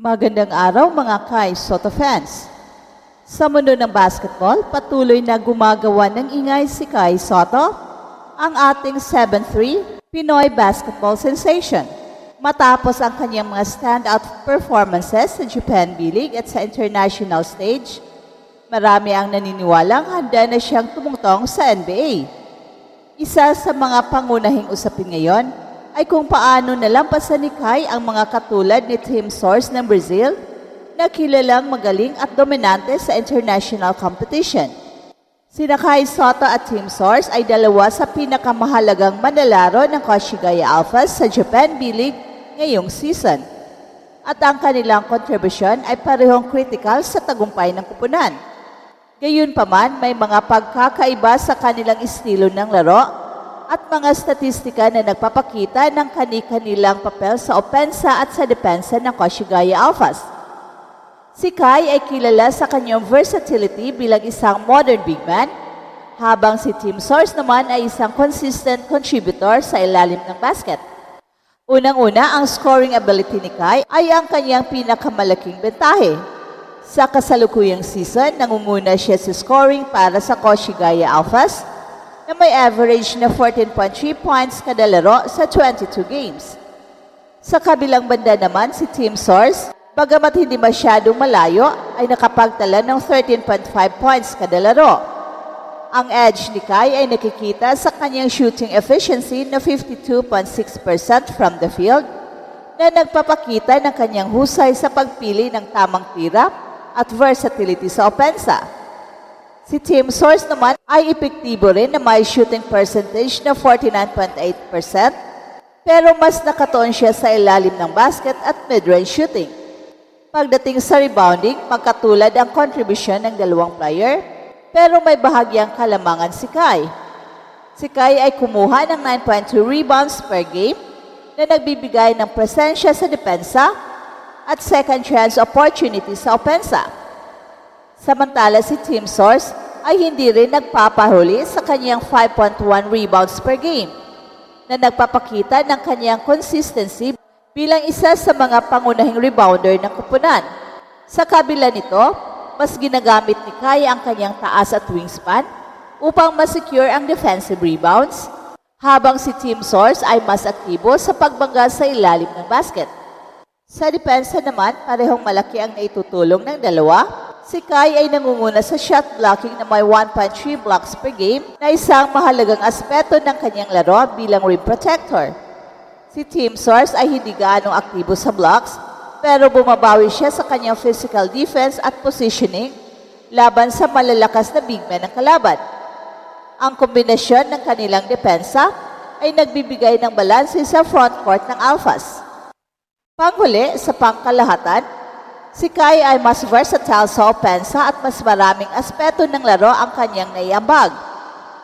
Magandang araw mga Kai Soto fans. Sa mundo ng basketball, patuloy na gumagawa ng ingay si Kai Soto, ang ating 7'3" Pinoy basketball sensation. Matapos ang kanyang mga standout performances sa Japan B-League at sa international stage, marami ang naniniwalang handa na siyang tumungtong sa NBA. Isa sa mga pangunahing usapin ngayon ay kung paano nalampasan ni Kai ang mga katulad ni Team Source ng Brazil na kilalang magaling at dominante sa international competition. Sina Kai Soto at Team Source ay dalawa sa pinakamahalagang manlalaro ng Koshigaya Alphas sa Japan B-League ngayong season. At ang kanilang kontribusyon ay parehong critical sa tagumpay ng kupunan. Gayunpaman, may mga pagkakaiba sa kanilang estilo ng laro at mga statistika na nagpapakita ng kani-kanilang papel sa opensa at sa depensa ng Koshigaya Alphas. Si Kai ay kilala sa kanyang versatility bilang isang modern big man, habang si Team Source naman ay isang consistent contributor sa ilalim ng basket. Unang-una, ang scoring ability ni Kai ay ang kanyang pinakamalaking bentahe. Sa kasalukuyang season, nangunguna siya sa scoring para sa Koshigaya Alphas, na may average na 14.3 points kada laro sa 22 games. Sa kabilang banda naman si Team Source, bagamat hindi masyadong malayo, ay nakapagtala ng 13.5 points kada laro. Ang edge ni Kai ay nakikita sa kanyang shooting efficiency na 52.6% from the field, na nagpapakita ng kanyang husay sa pagpili ng tamang tira at versatility sa opensa. Si Team Source naman ay epektibo rin na may shooting percentage na 49.8%, pero mas nakatuon siya sa ilalim ng basket at mid-range shooting. Pagdating sa rebounding, magkatulad ang contribution ng dalawang player, pero may bahagyang kalamangan si Kai. Si Kai ay kumuha ng 9.2 rebounds per game na nagbibigay ng presensya sa depensa at second chance opportunity sa opensa. Samantala si Team Source ay hindi rin nagpapahuli sa kanyang 5.1 rebounds per game na nagpapakita ng kanyang consistency bilang isa sa mga pangunahing rebounder ng kupunan. Sa kabila nito, mas ginagamit ni Kai ang kanyang taas at wingspan upang masecure ang defensive rebounds, habang si Team Source ay mas aktibo sa pagbangga sa ilalim ng basket. Sa depensa naman, parehong malaki ang naitutulong ng dalawa. Si Kai ay nangunguna sa shot blocking na may 1.3 blocks per game na isang mahalagang aspeto ng kanyang laro bilang rim protector. Si Team Source ay hindi gaanong aktibo sa blocks, pero bumabawi siya sa kanyang physical defense at positioning laban sa malalakas na big man ng kalaban. Ang kombinasyon ng kanilang depensa ay nagbibigay ng balanse sa front court ng Alphas. Panghuli, sa pangkalahatan, si Kai ay mas versatile sa opensa at mas maraming aspeto ng laro ang kanyang naiambag.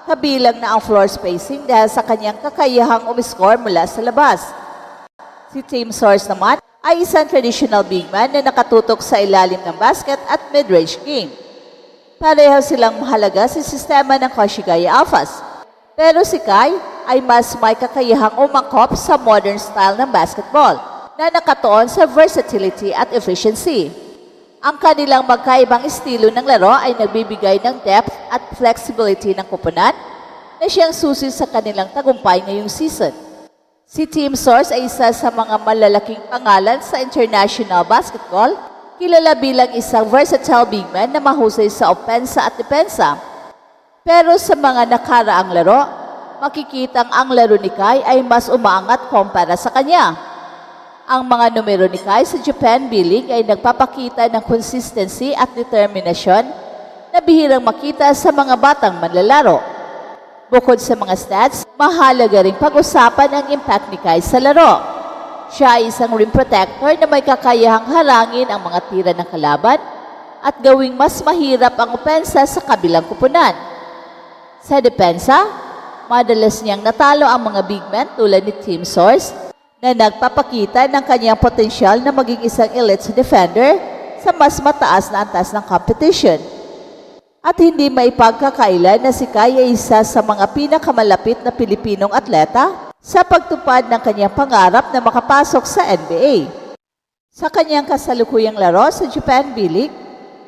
Kabilang na ang floor spacing dahil sa kanyang kakayahang umiscore mula sa labas. Si Team Source naman ay isang traditional big man na nakatutok sa ilalim ng basket at mid-range game. Pareho silang mahalaga sa sistema ng Koshigaya Alphas. Pero si Kai ay mas may kakayahang umangkop sa modern style ng basketball na nakatuon sa versatility at efficiency. Ang kanilang magkaibang estilo ng laro ay nagbibigay ng depth at flexibility ng kupunan na siyang susi sa kanilang tagumpay ngayong season. Si Team Source ay isa sa mga malalaking pangalan sa international basketball, kilala bilang isang versatile big man na mahusay sa opensa at depensa. Pero sa mga nakaraang laro, makikitang ang laro ni Kai ay mas umaangat kumpara sa kanya. Ang mga numero ni Kai sa Japan B-League ay nagpapakita ng consistency at determinasyon na bihirang makita sa mga batang manlalaro. Bukod sa mga stats, mahalaga ring pag-usapan ang impact ni Kai sa laro. Siya ay isang rim protector na may kakayahang harangin ang mga tira ng kalaban at gawing mas mahirap ang opensa sa kabilang kupunan. Sa depensa, madalas niyang natalo ang mga big men tulad ni Team Source na nagpapakita ng kanyang potensyal na maging isang elite defender sa mas mataas na antas ng competition. At hindi maipagkakaila na si Kai ay isa sa mga pinakamalapit na Pilipinong atleta sa pagtupad ng kanyang pangarap na makapasok sa NBA. Sa kanyang kasalukuyang laro sa Japan B-League,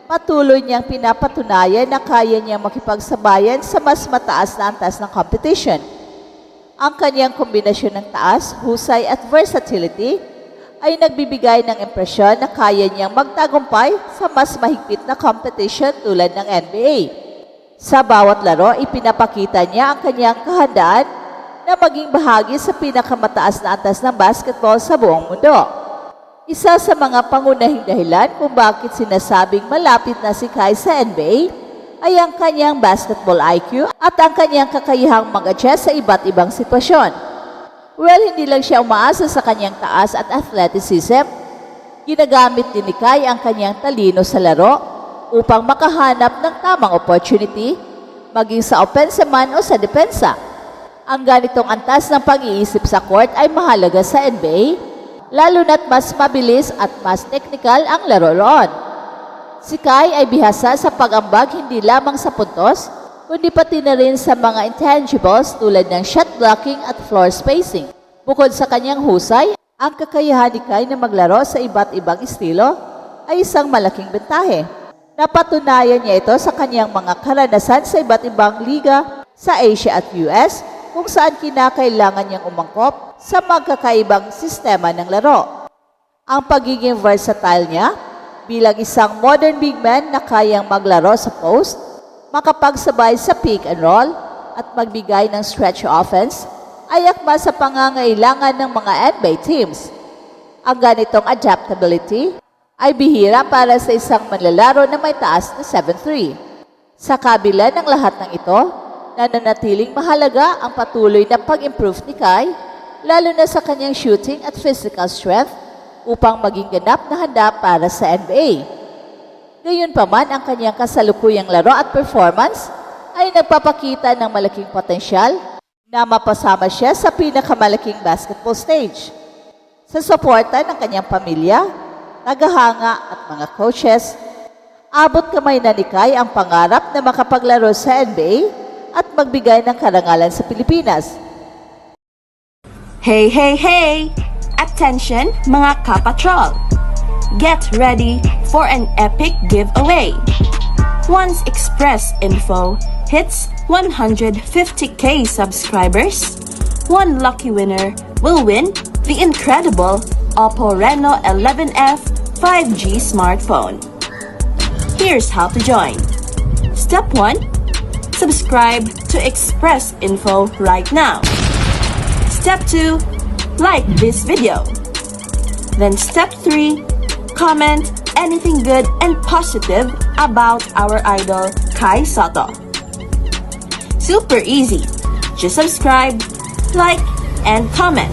patuloy niyang pinapatunayan na kaya niyang makipagsabayan sa mas mataas na antas ng competition. Ang kanyang kombinasyon ng taas, husay at versatility ay nagbibigay ng impresyon na kaya niyang magtagumpay sa mas mahigpit na competition tulad ng NBA. Sa bawat laro, ipinapakita niya ang kanyang kahandaan na maging bahagi sa pinakamataas na antas ng basketball sa buong mundo. Isa sa mga pangunahing dahilan kung bakit sinasabing malapit na si Kai sa NBA ay ang kanyang basketball IQ at ang kanyang kakayahang mag-adjust sa iba't ibang sitwasyon. Well, hindi lang siya umaasa sa kanyang taas at athleticism. Ginagamit din ni Kai ang kanyang talino sa laro upang makahanap ng tamang opportunity, maging sa offensive man o sa depensa. Ang ganitong antas ng pag-iisip sa court ay mahalaga sa NBA, lalo na't mas mabilis at mas technical ang laro roon. Si Kai ay bihasa sa pag-ambag hindi lamang sa puntos, kundi pati na rin sa mga intangibles tulad ng shot blocking at floor spacing. Bukod sa kanyang husay, ang kakayahan ni Kai na maglaro sa iba't ibang estilo ay isang malaking bentahe. Napatunayan niya ito sa kanyang mga karanasan sa iba't ibang liga sa Asia at US, kung saan kinakailangan niyang umangkop sa magkakaibang sistema ng laro. Ang pagiging versatile niya bilang isang modern big man na kayang maglaro sa post, makapagsabay sa pick and roll at magbigay ng stretch offense ay akma sa pangangailangan ng mga NBA teams. Ang ganitong adaptability ay bihira para sa isang manlalaro na may taas na 7'3". Sa kabila ng lahat ng ito, nananatiling mahalaga ang patuloy na pag-improve ni Kai, lalo na sa kanyang shooting at physical strength upang maging ganap na handa para sa NBA. Gayunpaman, ang kanyang kasalukuyang laro at performance ay nagpapakita ng malaking potensyal na mapasama siya sa pinakamalaking basketball stage. Sa suporta ng kanyang pamilya, tagahanga at mga coaches, abot kamay na ni Kai ang pangarap na makapaglaro sa NBA at magbigay ng karangalan sa Pilipinas. Hey, hey, hey! Attention mga kapatrol! Get ready for an epic giveaway! Once Express Info hits 150k subscribers, one lucky winner will win the incredible Oppo Reno 11F 5G smartphone. Here's how to join. Step 1. Subscribe to Express Info right now. Step 2. Like this video. Then step 3. Comment anything good and positive about our idol Kai Sotto. Super easy. Just subscribe, like, and comment.